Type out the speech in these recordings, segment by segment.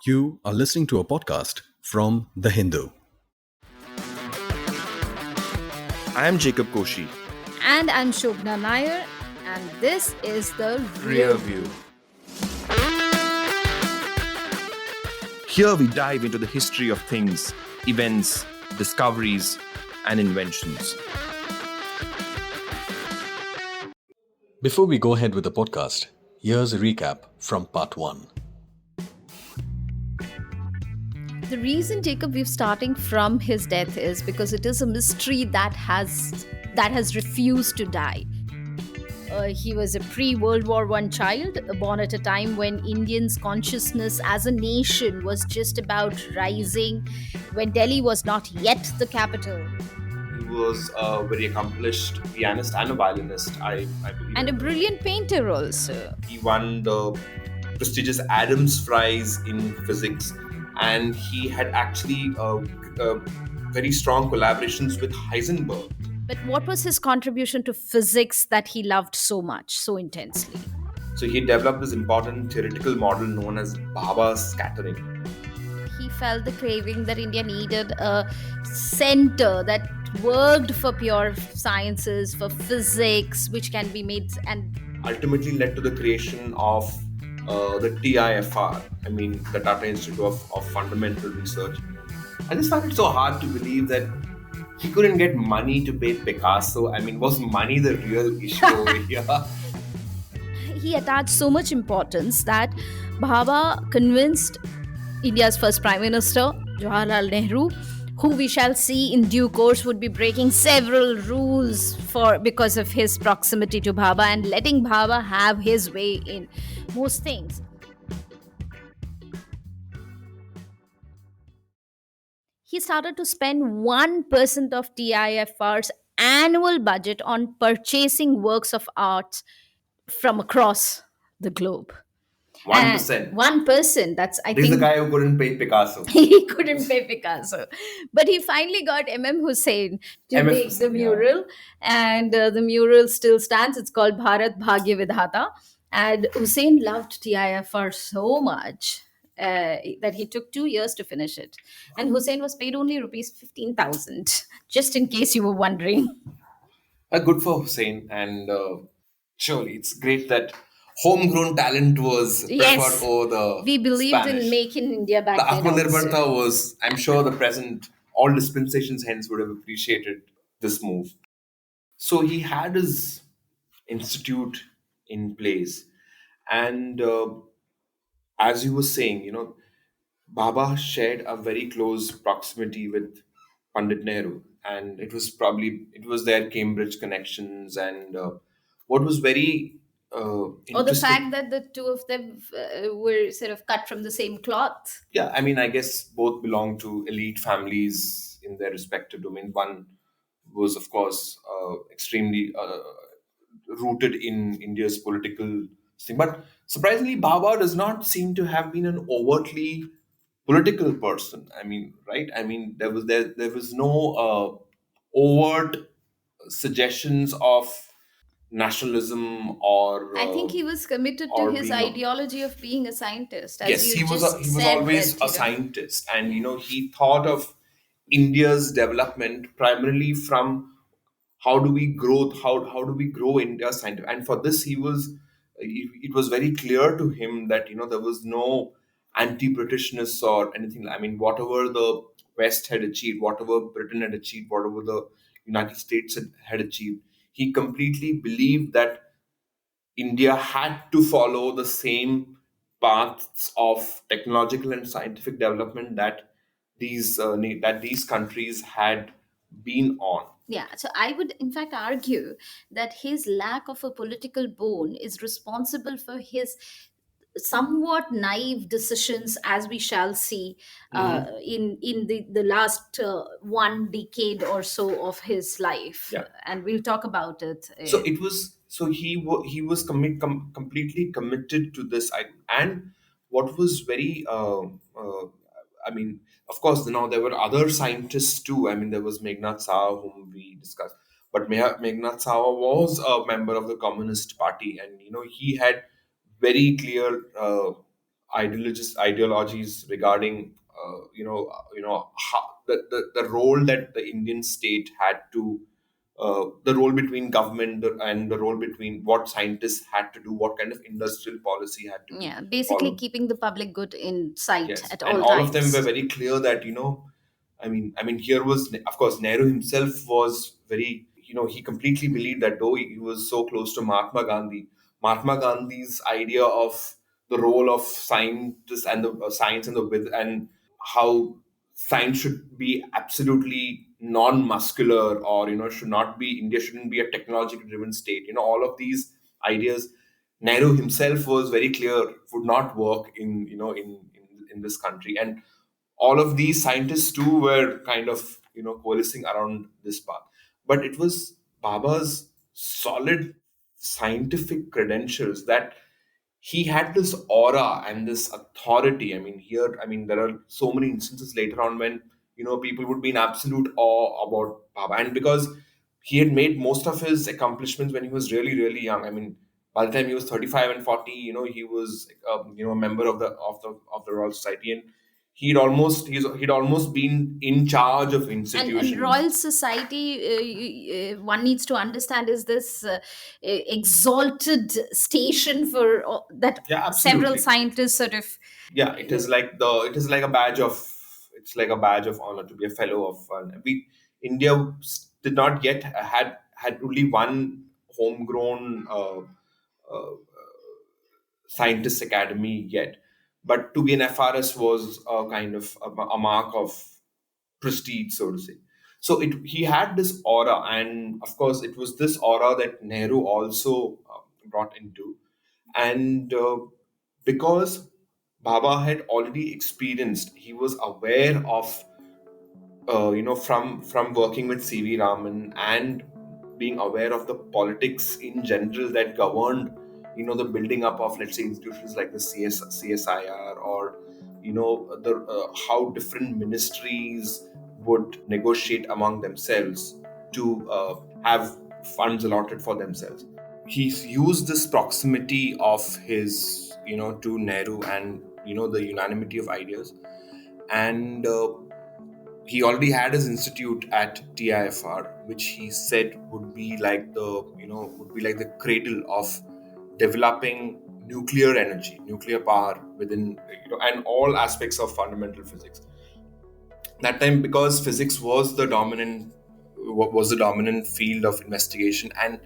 You are listening to a podcast from The Hindu. I am Jacob Koshy. And I'm Sobhana Nair, and this is the Rearview. Here we dive into the history of things, events, discoveries, and inventions. Before we go ahead with the podcast, here's a recap from part 1. The reason, Jacob, we're starting from his death is because it is a mystery that has refused to die. He was a pre-World War One child, born at a time when Indians' consciousness as a nation was just about rising, when Delhi was not yet the capital. He was a very accomplished pianist and a violinist, I believe. And a brilliant painter also. He won the prestigious Adams Prize in physics, and he had actually very strong collaborations with Heisenberg. But what was his contribution to physics that he loved so much, so intensely? So he developed this important theoretical model known as Bhabha scattering. He felt the craving that India needed a center that worked for pure sciences, for physics, which can be made and Ultimately led to the creation of the TIFR, the Tata Institute of Fundamental Research. I just find it so hard to believe that he couldn't get money to pay Picasso. Was money the real issue over here? he attached so much importance that Bhabha convinced India's first Prime Minister, Jawaharlal Nehru, who we shall see in due course would be breaking several rules because of his proximity to Bhabha and letting Bhabha have his way in most things. He started to spend 1% of TIFR's annual budget on purchasing works of art from across the globe. 1%. 1%. That's, I This is think. the guy who couldn't pay Picasso. He couldn't pay Picasso. But he finally got Hussain to M.F. make the Hussain, yeah. mural. And the mural still stands. It's called Bharat Bhagya Vidhata. And Hussain loved TIFR so much that he took 2 years to finish it. And Hussain was paid only rupees 15,000, just in case you were wondering. Good for Hussein, and surely it's great that homegrown talent was preferred over the We believed Spanish. in Make in India back The then. Atmanirbharta also. was, I'm sure the present, all dispensations hence would have appreciated this move. So he had his institute in place. And as you were saying, Baba shared a very close proximity with Pandit Nehru, and it was their Cambridge connections, and what was very Or the interesting. fact that the two of them were sort of cut from the same cloth. Yeah, I guess both belong to elite families in their respective domain. One was, of course, extremely rooted in India's political thing. But surprisingly, Baba does not seem to have been an overtly political person. Right? There was no overt suggestions of nationalism or I think he was committed to or his being a- ideology of being a scientist. As yes, you he was just he was said always that, a scientist, and he thought of India's development primarily from how do we grow India scientific, and for this it was very clear to him that there was no anti-Britishness or anything. Whatever the West had achieved, whatever Britain had achieved, whatever the United States had achieved, he completely believed that India had to follow the same paths of technological and scientific development that these countries had been on. yeah, so I would in fact argue that his lack of a political bone is responsible for his somewhat naive decisions, as we shall see in the last 1 decade or so of his life. Yeah. And we'll talk about it. He was completely committed to this. And what was very I mean, of course, now there were other scientists too. There was Meghnad Saha, whom we discussed, but Meghnad Saha was a member of the Communist Party, and he had very clear ideologies regarding how the role that the Indian state had to the role between government and the role between what scientists had to do, what kind of industrial policy had to be Yeah, basically followed. keeping the public good in sight Yes, at and all all of them were times. very clear that here was, of course, Nehru himself was very, he completely believed that though he was so close to Mahatma Gandhi's idea of the role of scientists and the science and the with and how science should be absolutely non-muscular, or should not be, India shouldn't be a technologically driven state. All of these ideas, Nehru himself was very clear would not work in this country, and all of these scientists too were kind of coalescing around this path. But it was Baba's solid scientific credentials that he had this aura and this authority. There are so many instances later on when people would be in absolute awe about Baba, and because he had made most of his accomplishments when he was really, really young. By the time he was 35 and 40, he was a member of the Royal Society, and he'd almost been in charge of And institutions. Royal Society, one needs to understand, is this exalted station for that Yeah, several absolutely. scientists sort of Yeah, you know it is like a badge of, it's like a badge of honor to be a fellow of, we India did not yet had only one homegrown scientist academy yet, but to be an FRS was a kind of a mark of prestige, so to say. So he had this aura, and of course, it was this aura that Nehru also brought into, and because Baba had already experienced, he was aware of, from working with C.V. Raman and being aware of the politics in general that governed, the building up of, let's say, institutions like the CSIR, or the how different ministries would negotiate among themselves to have funds allotted for themselves. He's used this proximity of his, to Nehru, and the unanimity of ideas, and he already had his institute at TIFR, which he said would be like the cradle of developing nuclear energy, nuclear power within, and all aspects of fundamental physics. That time, because physics was the dominant field of investigation, and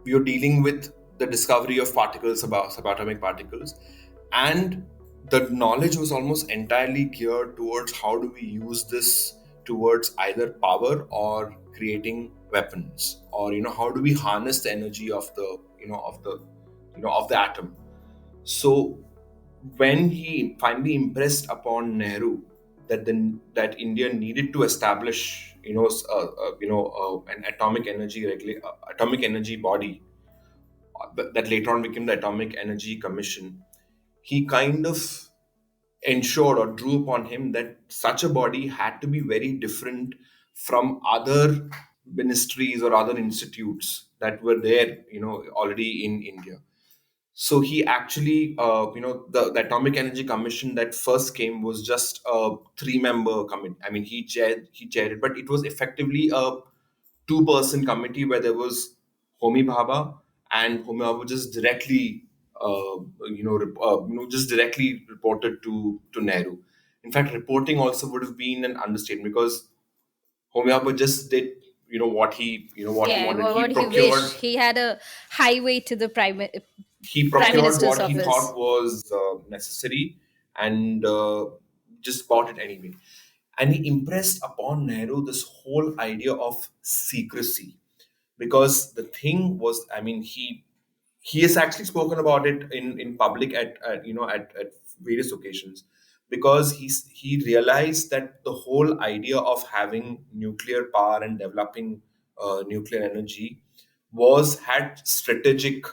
we were dealing with the discovery of particles, about subatomic particles, and the knowledge was almost entirely geared towards how do we use this towards either power or creating weapons, or how do we harness the energy of the of the atom. So when he finally impressed upon Nehru that India needed to establish an atomic energy body that later on became the Atomic Energy Commission, he kind of ensured or drew upon him that such a body had to be very different from other ministries or other institutes that were there, already in India. So he actually, the Atomic Energy Commission that first came was just a three-member committee. He chaired it, but it was effectively a two-person committee where there was Homi Bhabha, and Homi Bhabha just directly, just directly reported to Nehru. In fact, reporting also would have been an understatement, because Homi Bhabha just did, what he yeah, wanted. what he wished. He had a highway to the prime Procured minister's what he office. thought was necessary, and just bought it anyway. And he impressed upon Nehru this whole idea of secrecy, because the thing was, he has actually spoken about it in public at various occasions, because he realized that the whole idea of having nuclear power and developing nuclear energy was had strategic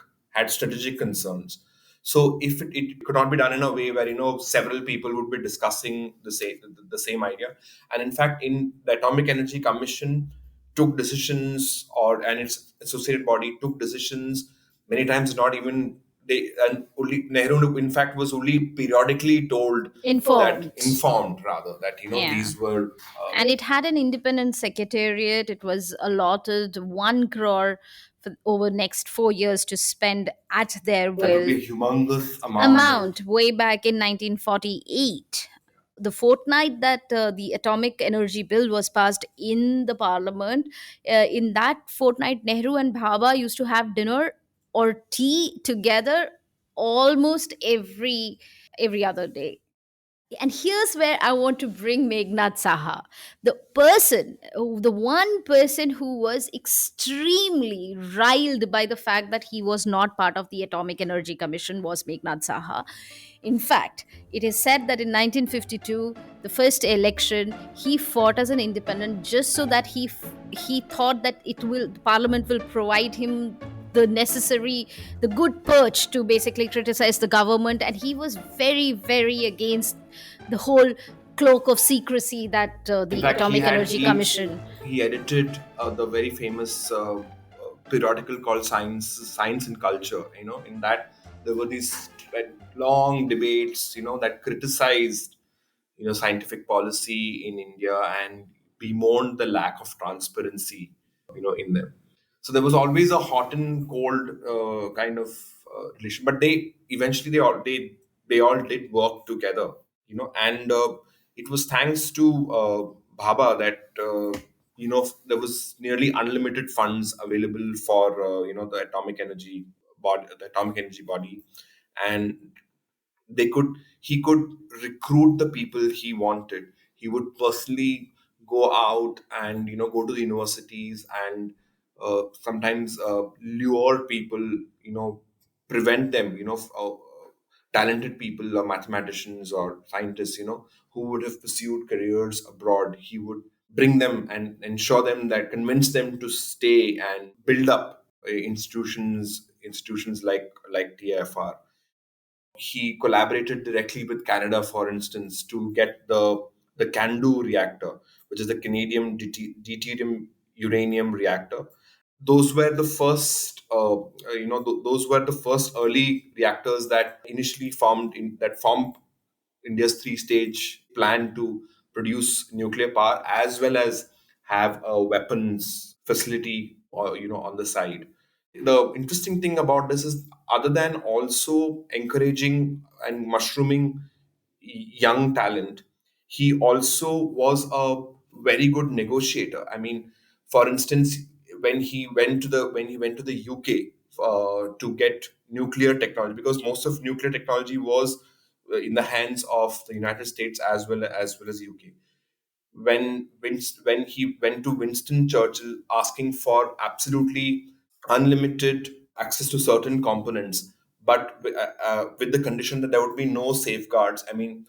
concerns. So if it could not be done in a way where several people would be discussing the same idea. And in fact, in the Atomic Energy Commission took decisions, and its associated body took decisions many times not even they and only Nehru, in fact, was only periodically told that Informed. informed rather that Yeah. these were And it had an independent secretariat. It was allotted 1 crore for over next 4 years to spend at their that would will. be a humongous amount. Amount way back in 1948. The fortnight that the atomic energy bill was passed in the parliament, in that fortnight, Nehru and Bhabha used to have dinner or tea together almost every other day. And here's where I want to bring Meghnad Saha, the one person who was extremely riled by the fact that he was not part of the Atomic Energy Commission was Meghnad Saha. In fact, it is said that in 1952, the first election, he fought as an independent just so that he thought that the Parliament will provide him the good perch to basically criticize the government, and he was very, very against the whole cloak of secrecy that In the fact, Atomic Energy Commission. he edited the very famous periodical called Science and Culture. In that there were these long debates, that criticized scientific policy in India and bemoaned the lack of transparency, in them. So there was always a hot and cold kind of relation, but they all did work together, and it was thanks to Bhabha that there was nearly unlimited funds available for the atomic energy body, and they could he could recruit the people he wanted. He would personally go out and go to the universities and sometimes lure people, prevent them, talented people or mathematicians or scientists, who would have pursued careers abroad. He would bring them and ensure them that convince them to stay and build up institutions like TFR. He collaborated directly with Canada, for instance, to get the CANDU reactor, which is the Canadian deuterium uranium reactor. Those were the first, those were the first early reactors that initially formed India's three-stage plan to produce nuclear power as well as have a weapons facility, on the side. The interesting thing about this is, other than also encouraging and mushrooming young talent, he also was a very good negotiator. I mean, for instance, when he went to the UK to get nuclear technology, because most of nuclear technology was in the hands of the United States as well as UK. When he went to Winston Churchill asking for absolutely unlimited access to certain components, but with the condition that there would be no safeguards. I mean,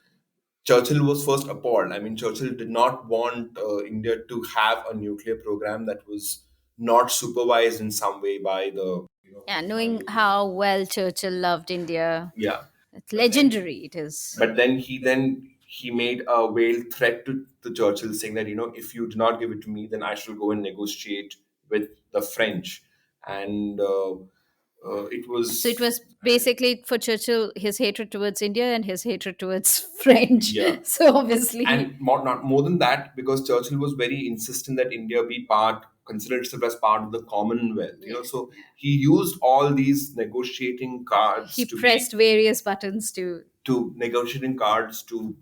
Churchill was first appalled. I mean, Churchill did not want India to have a nuclear program that was not supervised in some way by the, Yeah, knowing how well Churchill loved India, yeah. it's legendary. It is. But then he made a veiled threat to Churchill, saying that, if you do not give it to me, then I shall go and negotiate with the French. And it So it was, was basically for Churchill his hatred towards India and his hatred towards French. yeah. So obviously, And not more than that, because Churchill was very insistent that India be considered itself as part of the Commonwealth. So he used all these negotiating cards he pressed various buttons to. to negotiating cards to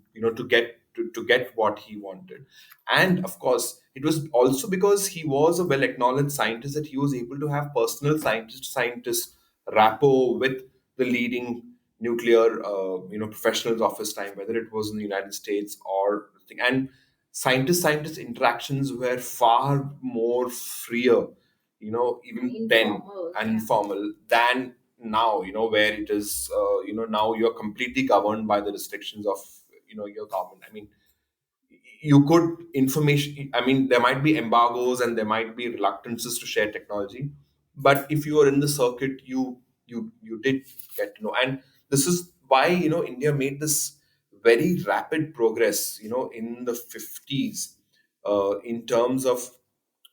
to get what he wanted. And of course, it was also because he was a well acknowledged scientist that he was able to have personal scientist rapport with the leading nuclear professionals of his time, whether it was in the United States or, and scientist interactions were far more freer, even then, Informal, and yeah. informal than now, where it is, now you're completely governed by the restrictions of, your government. I mean, you could information, I mean, there might be embargoes and there might be reluctances to share technology, but if you are in the circuit, you did get to know. And this is why, India made this very rapid progress, in the 50s, in terms of,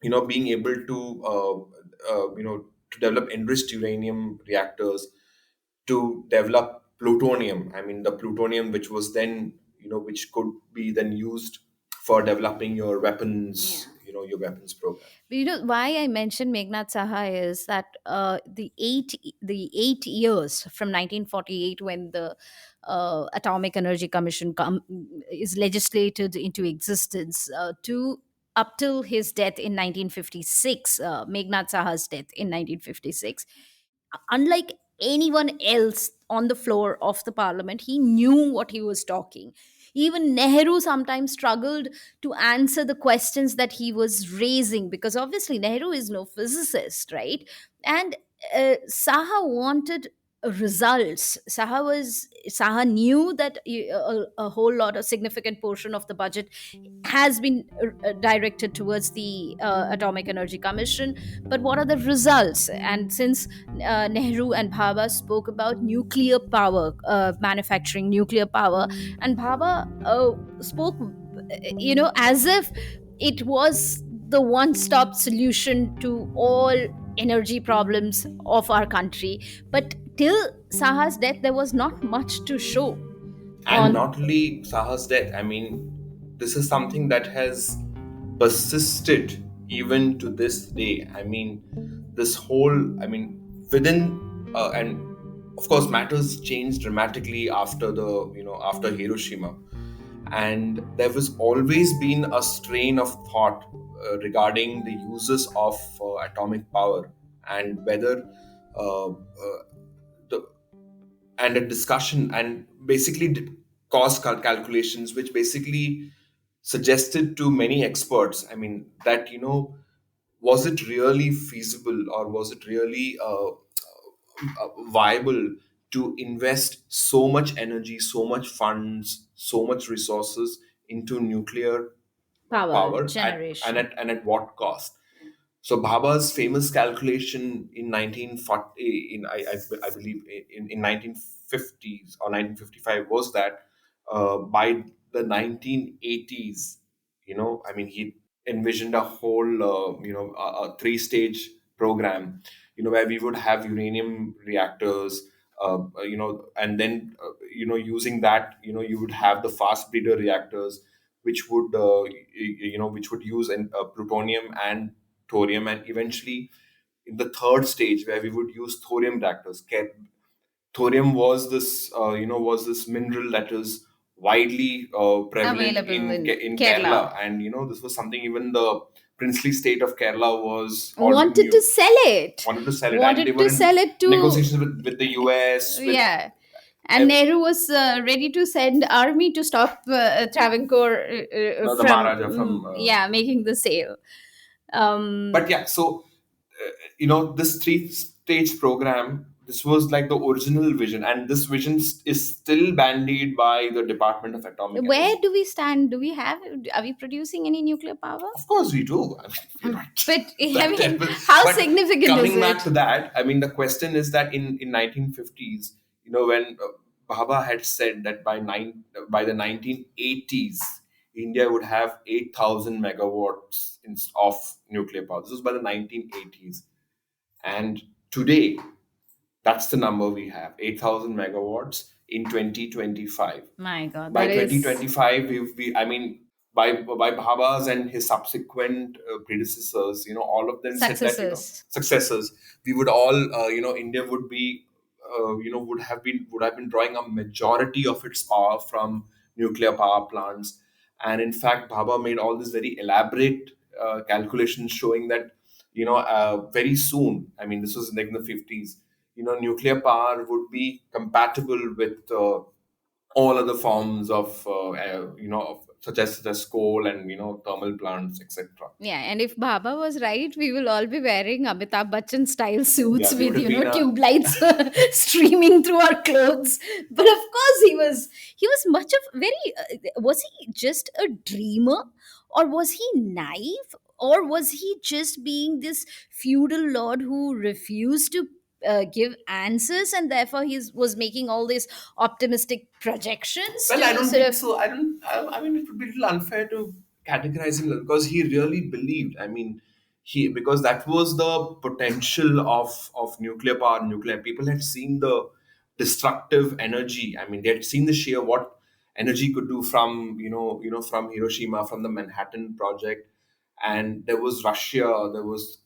being able to to develop enriched uranium reactors. to develop plutonium. I mean, the plutonium which was then, which could be then used for developing your weapons, your weapons program. But why I mentioned Meghnad Saha is that the 8 years from 1948, when the Atomic Energy Commission is legislated into existence, to up till his death in 1956, Meghnad Saha's death in 1956, unlike anyone else on the floor of the parliament, he knew what he was talking. Even Nehru sometimes struggled to answer the questions that he was raising, because obviously Nehru is no physicist, right? And Saha wanted results. Saha knew that a whole lot, a significant portion of the budget has been directed towards the Atomic Energy Commission. But what are the results? And since Nehru and Bhabha spoke about nuclear power, manufacturing nuclear power, and Bhabha spoke, as if it was the one stop solution to all energy problems of our country. But till Saha's death, there was not much to show And on. not only Saha's death, I mean, this is something that has persisted even to this day. I mean, this whole, I mean, within, and of course, matters changed dramatically after after Hiroshima. And there was always been a strain of thought regarding the uses of atomic power, and whether the and a discussion, and basically cost calculations, which basically suggested to many experts, I mean, that was it really feasible, or was it really viable to invest so much energy, so much funds, so much resources into nuclear Power power, generation. at what cost? So Bhabha's famous calculation in 1940, I believe in 1950s or 1955, was that by the 1980s, I mean, he envisioned a whole, a three-stage program, where we would have uranium reactors, and then, using that, you would have the fast breeder reactors, which would, which would use plutonium and thorium, and eventually in the third stage, where we would use thorium reactors. Thorium was this, was this mineral that is widely prevalent Available in in Kerala. Kerala, and this was something even the princely state of Kerala was already Wanted to sell it. wanted to sell it, and they Wanted were to in sell it to. negotiations with the US, with Yeah. And ev- Nehru was ready to send army to stop Travancore the from, Maharaja from. yeah, making the sale. But Um, yeah, so this three-stage program, this was like the original vision, and this vision is still bandied by the Department of Atomic where Energy. do we stand? Are we producing any nuclear power? Of course, we do. I mean, we're not But I that mean, terrible. how But significant is coming back it? to that, I mean, the question is that in 1950s, when Bhabha had said that by the 1980s, India would have 8,000 megawatts of nuclear power. This was by the 1980s, and today, that's the number we have, 8,000 megawatts in 2025. My God, By that is 2025, I mean, by Bhabha's and his subsequent predecessors, all of them said that, successes. successors, we would all, India would be, would have been drawing a majority of its power from nuclear power plants. And in fact, Bhabha made all these very elaborate calculations showing that, very soon, I mean, this was like in the 50s, nuclear power would be compatible with all other forms of, such as coal and, thermal plants, etc. Yeah, and if Baba was right, we will all be wearing Amitabh Bachchan style suits Yeah, we would with have been a. tube lights streaming through our clothes. But of course, he was much of very. Was he just a dreamer, or was he naive, or was he just being this feudal lord who refused to give answers, and therefore he was making all these optimistic projections Well, I to don't sort think of. so. I don't. I mean, it would be a little unfair to categorize him because he really believed. I mean, because that was the potential of nuclear power. Nuclear people had seen the destructive energy. I mean, they had seen the sheer what energy could do from from Hiroshima, from the Manhattan Project, and there was Russia, there was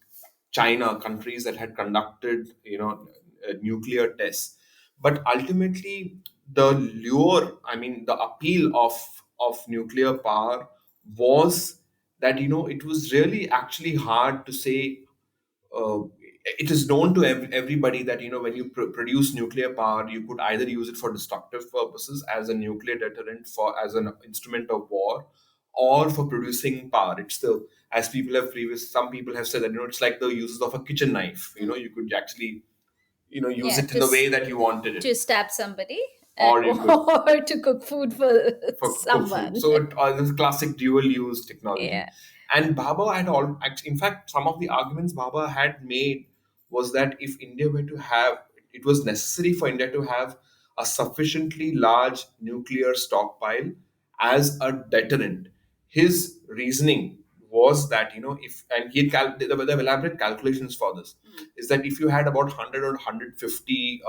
China, countries that had conducted nuclear tests. But ultimately, the lure, I mean, the appeal of nuclear power was that it was really actually hard to say. uh, it is known to everybody that when you produce nuclear power, you could either use it for destructive purposes as a nuclear deterrent, for as an instrument of war, or for producing power. It's the, as people have previous some people have said that it's like the uses of a kitchen knife. You could actually use Yeah, it in the way that you wanted it, to stab somebody, or you could or to cook food for for cook food. someone. So this classic dual use technology. Yeah. And Bhabha had all, actually, in fact, some of the arguments Bhabha had made was that if India were to have, it was necessary for India to have a sufficiently large nuclear stockpile as a deterrent. His reasoning was that if, and he had there were elaborate calculations for this, is that if you had about 100 or 150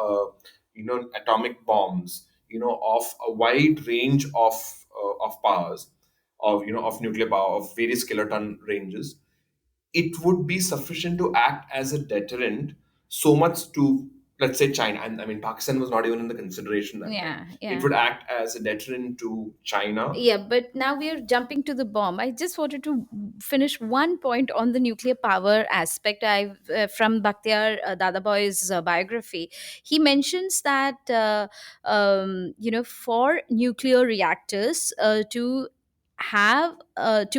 atomic bombs, of a wide range of powers, of nuclear power of various kiloton ranges, it would be sufficient to act as a deterrent so much to, let's say, China. And I mean, Pakistan was not even in the consideration that time. Yeah, It yeah. would act as a deterrent to China. Yeah, but now we are jumping to the bomb. I just wanted to finish one point on the nuclear power aspect. I From Bakhtiar Dadaboy's biography, he mentions that for nuclear reactors to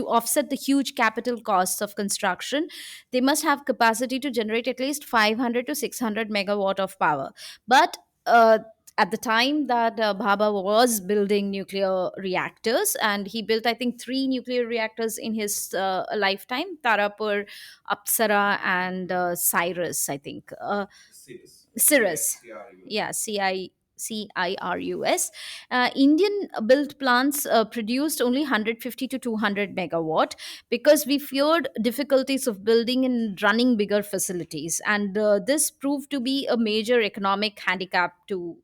offset the huge capital costs of construction, they must have capacity to generate at least 500 to 600 megawatt of power. But at the time that Bhabha was building nuclear reactors, and he built, I think, three nuclear reactors in his lifetime: Tarapur, Apsara, and Cyrus, I think. Cirrus. Yeah, CIRUS. Indian built plants produced only 150 to 200 megawatt because we feared difficulties of building and running bigger facilities. And this proved to be a major economic handicap to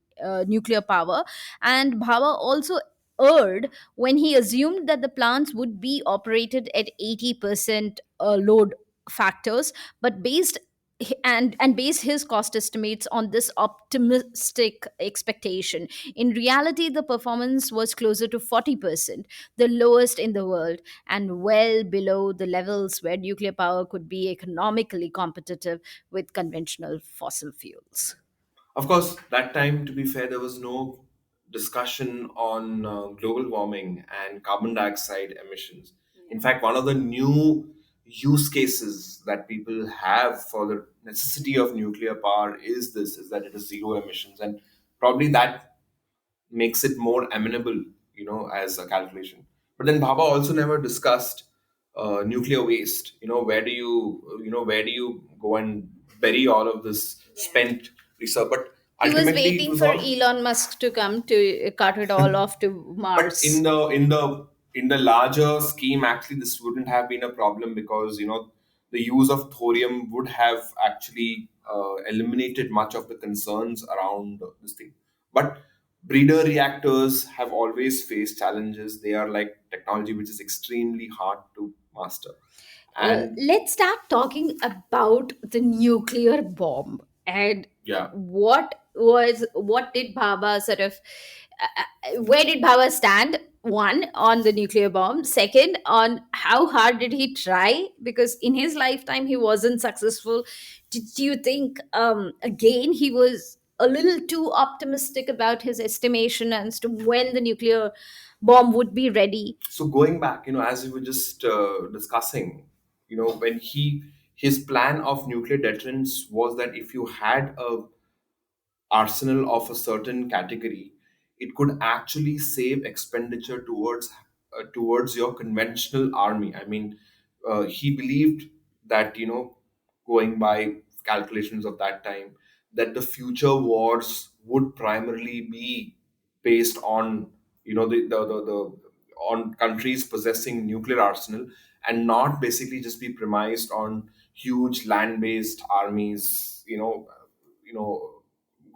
nuclear power. And Bhabha also erred when he assumed that the plants would be operated at 80% load factors, but based his cost estimates on this optimistic expectation. In reality, the performance was closer to 40%, the lowest in the world, and well below the levels where nuclear power could be economically competitive with conventional fossil fuels. Of course, that time, to be fair, there was no discussion on global warming and carbon dioxide emissions. In fact, one of the new use cases that people have for the necessity of nuclear power is that it is zero emissions, and probably that makes it more amenable, as a calculation. But then Bhabha also never discussed nuclear waste. Where do you go and bury all of this spent research? But He was ultimately, it waiting was for all. Elon Musk to come to cut it all off to But Mars. in the larger scheme, actually, this wouldn't have been a problem because the use of thorium would have actually eliminated much of the concerns around this thing. But breeder reactors have always faced challenges. They are like technology which is extremely hard to master. And Let's start talking about the nuclear bomb and yeah, what did Bhabha sort of where did Bhabha stand? One, on the nuclear bomb. Second, on how hard did he try? Because in his lifetime he wasn't successful. Did you think again he was a little too optimistic about his estimation as to when the nuclear bomb would be ready? so going back, as we were just discussing, when his plan of nuclear deterrence was that if you had a arsenal of a certain category, it could actually save expenditure towards your conventional army. I mean, he believed that going by calculations of that time, that the future wars would primarily be based on the on countries possessing nuclear arsenal, and not basically just be premised on huge land based armies, you know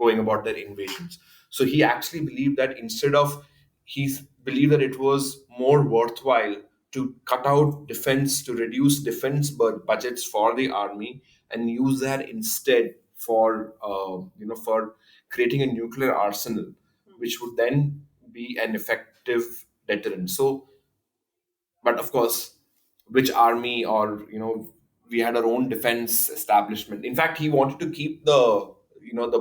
going about their invasions. So he actually believed that instead of he believed that it was more worthwhile to cut out defense, to reduce defense budgets for the army, and use that instead for for creating a nuclear arsenal, which would then be an effective deterrent. So, but of course, which army, or we had our own defense establishment. In fact, he wanted to keep the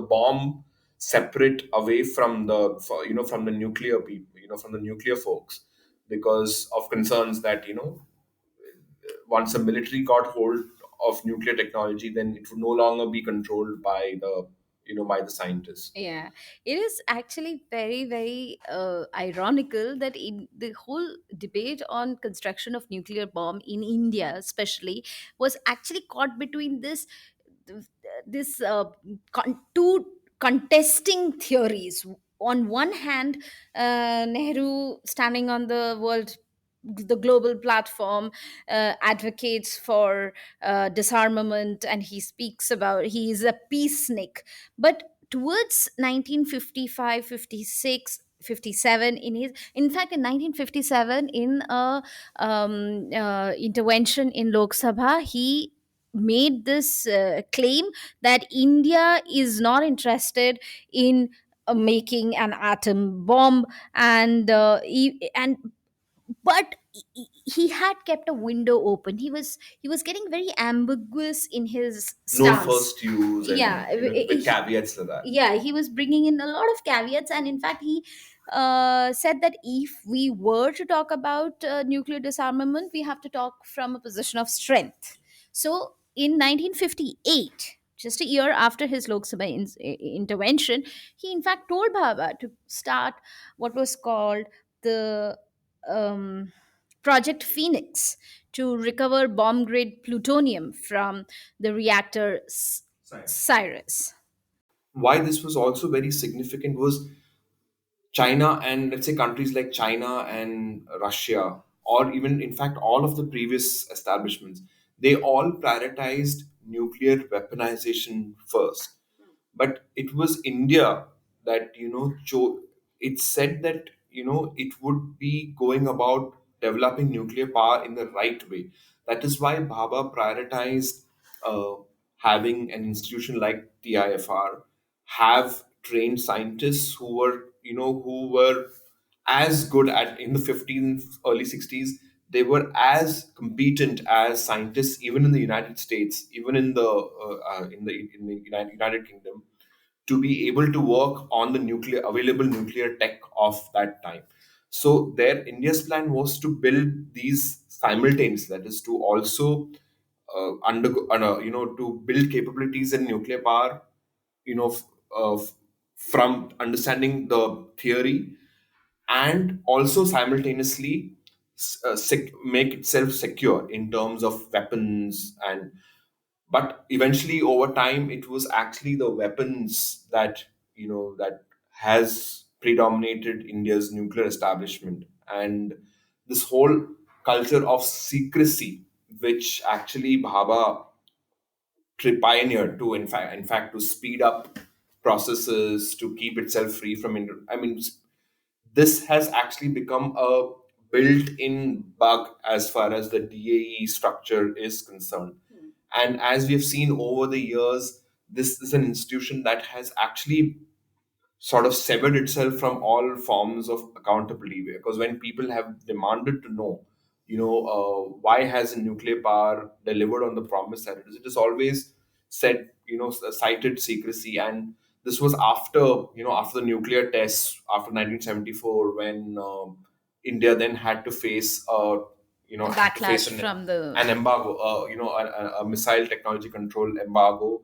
bomb separate away from from the nuclear people, from the nuclear folks, because of concerns that once a military got hold of nuclear technology, then it would no longer be controlled by the scientists. Yeah, it is actually very, very ironical that in the whole debate on construction of nuclear bomb in India, especially, was actually caught between this two contesting theories. On one hand, Nehru, standing on the global platform, advocates for disarmament, and he speaks about he is a peacenik. But towards 1955, 56, 57, in fact in 1957, in a intervention in Lok Sabha, he made this claim that India is not interested in making an atom bomb, and but he had kept a window open. He was getting very ambiguous in his No stance. first use, Yeah, and with caveats to that. yeah, he was bringing in a lot of caveats, and in fact he said that if we were to talk about nuclear disarmament, we have to talk from a position of strength. So in 1958, just a year after his Lok Sabha intervention, he in fact told Bhabha to start what was called the um, Project Phoenix, to recover bomb grade plutonium from the reactor Cyrus. Why this was also very significant was China, and let's say countries like China and Russia, or even in fact all of the previous establishments, they all prioritized nuclear weaponization first. But it was India that it said that it would be going about developing nuclear power in the right way. That is why Bhabha prioritized uh, having an institution like TIFR have trained scientists who were as good at in the 15th early 60s. They were as competent as scientists even in the United States, even in the United Kingdom, to be able to work on the nuclear available nuclear tech of that time. So their India's plan was to build these simultaneously. That is to also undergo to build capabilities in nuclear power, you know f- from understanding the theory, and also simultaneously make itself secure in terms of weapons. And but eventually over time it was actually the weapons that has predominated India's nuclear establishment, and this whole culture of secrecy, which actually Bhabha pioneered to in fact to speed up processes, to keep itself free from I mean, this has actually become a built-in bug as far as the DAE structure is concerned. And as we have seen over the years, this is an institution that has actually sort of severed itself from all forms of accountability, because when people have demanded to know, why has nuclear power delivered on the promise that it is always said, cited secrecy. And this was after the nuclear tests after 1974, when India then had to face A had to face backlash from the an embargo, a missile technology control embargo,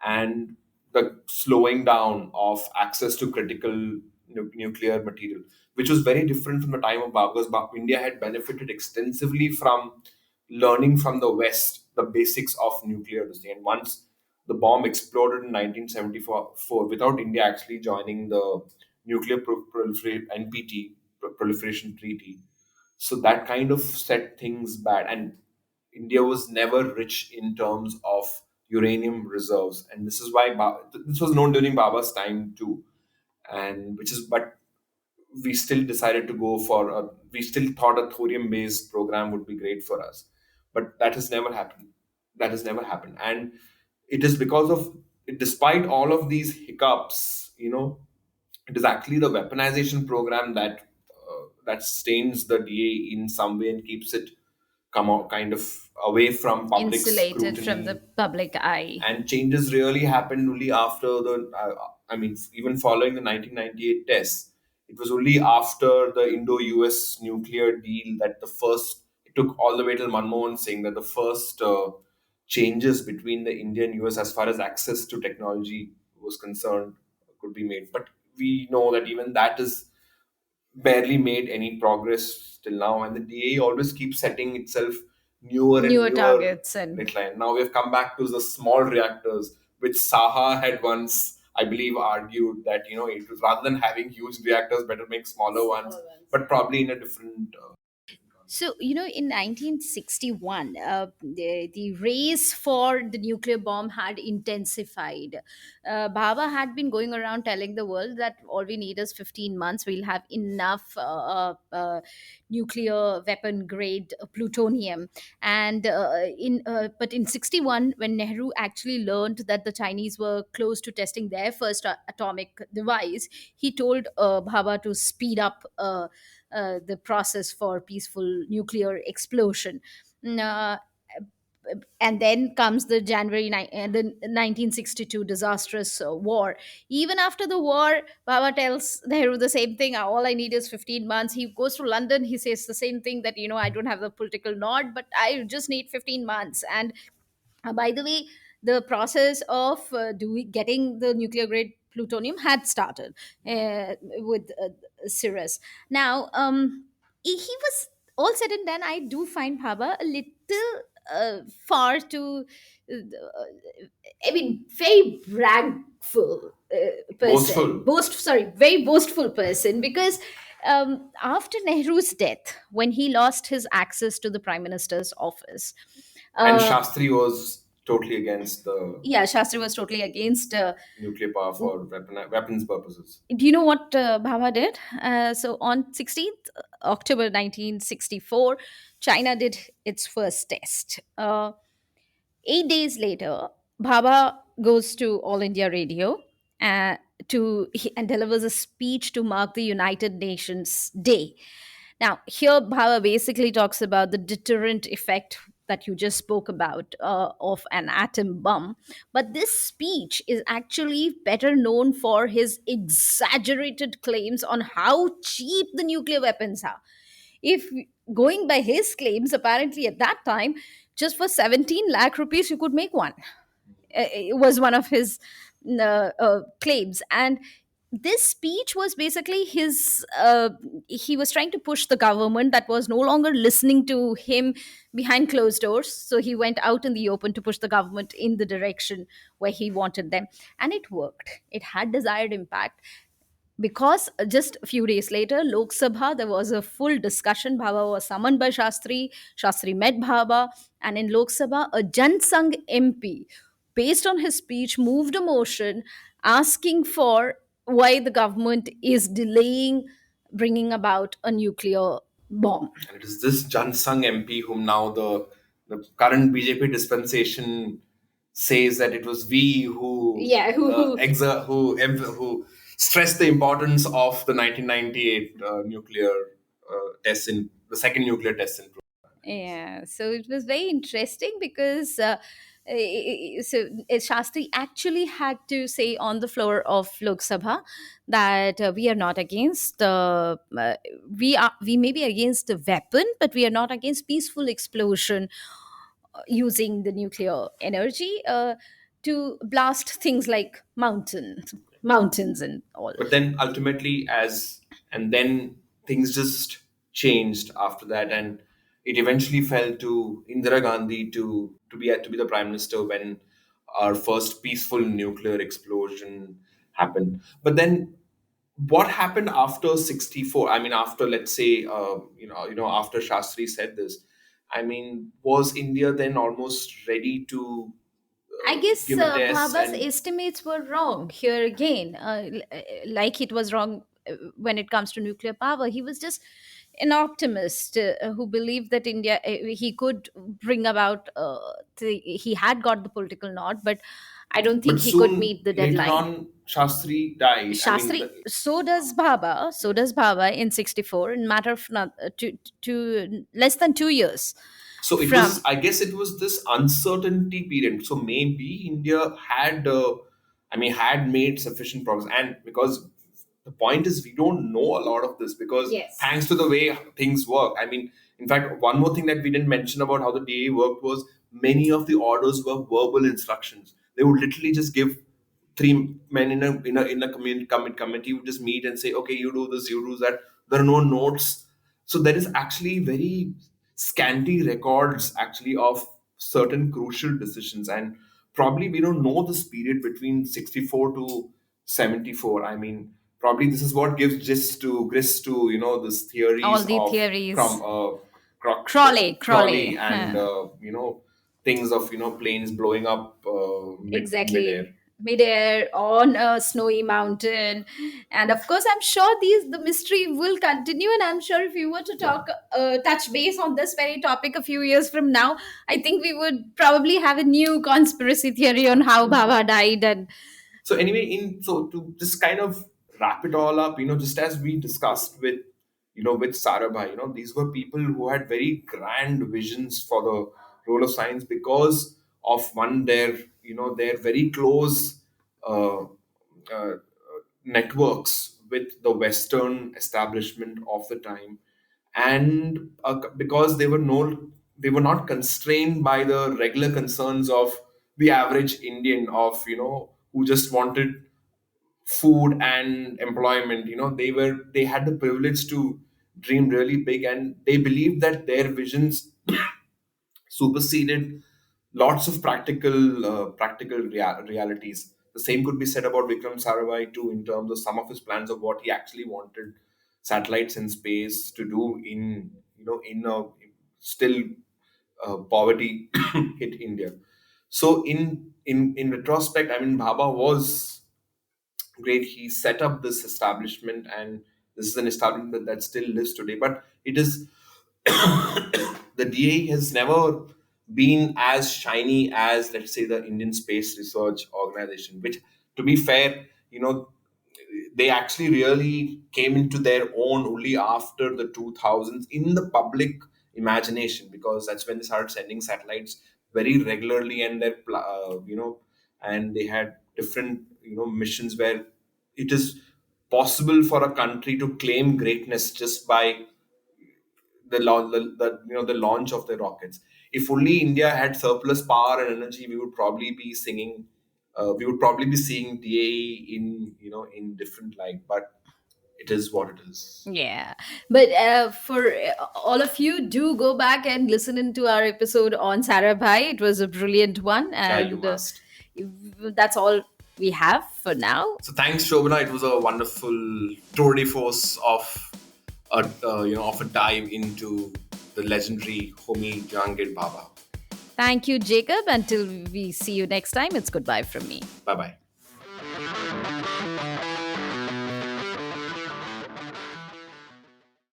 and the slowing down of access to critical nuclear material, which was very different from the time of Babur's. India had benefited extensively from learning from the West the basics of nuclear testing. And once the bomb exploded in 1974, without India actually joining the nuclear NPT proliferation treaty, so that kind of set things bad. And India was never rich in terms of uranium reserves, and this is why this was known during Baba's time too, and which is but we still decided to go for a we still thought a thorium based program would be great for us, but that has never happened. That has never happened, and it is because of, despite all of these hiccups, it is actually the weaponization program that sustains the DA in some way and keeps it come out kind of away from public Insulated from the scrutiny. public eye. And changes really happened only after I mean, even following the 1998 tests. It was only after the Indo-US nuclear deal that the first, it took all the way till Manmohan Singh, that the first changes between the India and US as far as access to technology was concerned could be made. But we know that even that is barely made any progress till now, and the DA always keeps setting itself newer and Newer newer targets and decline. Now we've come back to the small reactors, which Saha had once, I believe, argued that it was, rather than having huge reactors, better make smaller ones, but probably in a different. so, in 1961, the race for the nuclear bomb had intensified. Baba had been going around telling the world that all we need is 15 months. We'll have enough nuclear weapon grade plutonium. But in 61, when Nehru actually learned that the Chinese were close to testing their first atomic device, he told Bhabha to speed up the process for peaceful nuclear explosion. Mm, and then comes the 1962 disastrous war. Even after the war, Baba tells Nehru the same thing. All I need is 15 months. He goes to London. He says the same thing, that I don't have the political nod, but I just need 15 months. And by the way, the process of getting the nuclear grade plutonium had started with Cirrus. Now, he was all said and done. I do find Bhabha a little far too, I mean, very bragful person. Boastful. Very boastful person, because after Nehru's death, when he lost his access to the prime minister's office, And uh, Shastri was totally against the yeah, Shastri was totally against. nuclear power for weapons purposes. Do you know what Bhabha did? So on 16th October 1964, China did its first test. 8 days later, Bhabha goes to All India Radio uh, and delivers a speech to mark the United Nations Day. Now, here Bhava basically talks about the deterrent effect that you just spoke about of an atom bomb. But this speech is actually better known for his exaggerated claims on how cheap the nuclear weapons are. If going by his claims, apparently at that time, just for 17 lakh rupees, you could make one. It was one of his claims. And this speech was basically he was trying to push the government that was no longer listening to him behind closed doors. So he went out in the open to push the government in the direction where he wanted them. And it worked. It had desired impact, because just a few days later, Lok Sabha, there was a full discussion. Bhabha was summoned by Shastri. Shastri met Bhabha, and in Lok Sabha, a Jan Sangh MP, based on his speech, moved a motion asking for why the government is delaying bringing about a nuclear bomb. And it is this Jansang MP whom now the current BJP dispensation says that it was we who Yeah, who who stressed the importance of the 1998 nuclear test in the second nuclear test in. Yeah, so it was very interesting because Shastri actually had to say on the floor of Lok Sabha that we are not against we may be against the weapon, but we are not against peaceful explosion using the nuclear energy to blast things like mountains and all. But then ultimately, and then things just changed after that, and it eventually fell to Indira Gandhi to be the prime minister when our first peaceful nuclear explosion happened. But then what happened after 64? I mean, after, let's say, after Shastri said this, I mean, was India then almost ready to I guess give a test Bhaba's and. estimates were wrong here again. Like it was wrong when it comes to nuclear power. He was just an optimist who believed that India, he could bring about, he had got the political nod, but I don't But think he could soon meet the later deadline. on, Shastri died. I mean, Shastri, so does Bhabha, so does Bhabha in 64, in matter of not, less than 2 years so it was, from. I guess it was this uncertainty period. So maybe India had, had made sufficient progress. And because the point is, we don't know a lot of this because Yes. thanks to the way things work. I mean, in fact, one more thing that we didn't mention about how the DA worked was many of the orders were verbal instructions. They would literally just give three men in a committee would just meet and say, okay, you do this, you do that. There are no notes, so there is actually very scanty records actually of certain crucial decisions, and probably we don't know this period between 64 to 74. I mean, probably this is what gives grist to this All theories the of theories. Crawley Crawley. and things of planes blowing up midair. Exactly. Midair on a snowy mountain. And of course, I'm sure the mystery will continue. And I'm sure if you were to Yeah. touch base on this very topic a few years from now, I think we would probably have a new conspiracy theory on how Baba died. And So anyway, in so to just kind of wrap it all up, just as we discussed with with Sarabhai, these were people who had very grand visions for the role of science because of one their very close uh, uh, networks with the Western establishment of the time, and because they were not constrained by the regular concerns of the average Indian of who just wanted food and employment. They had the privilege to dream really big, and they believed that their visions superseded lots of practical realities. The same could be said about Vikram Sarabhai too, in terms of some of his plans of what he actually wanted satellites in space to do in in a still poverty hit India. So in retrospect, I mean, Bhabha was great. He set up this establishment, and this is an establishment that still lives today. But it is the DA has never been as shiny as, let's say, the Indian Space Research Organization, which, to be fair, they actually really came into their own only after the 2000s in the public imagination, because that's when they started sending satellites very regularly, and and they had different missions where it is possible for a country to claim greatness just by the launch of the rockets. If only India had surplus power and energy, we would probably be singing. We would probably be seeing DAE in in different light. But it is what it is. yeah, but for all of you, do go back and listen into our episode on Sarabhai. It was a brilliant one, Yeah, you and must. that's all we have for now. So thanks, Shobana. It was a wonderful tour de force of of a dive into the legendary Homi Bhabha. Thank you, Jacob. Until we see you next time, it's goodbye from me. Bye bye.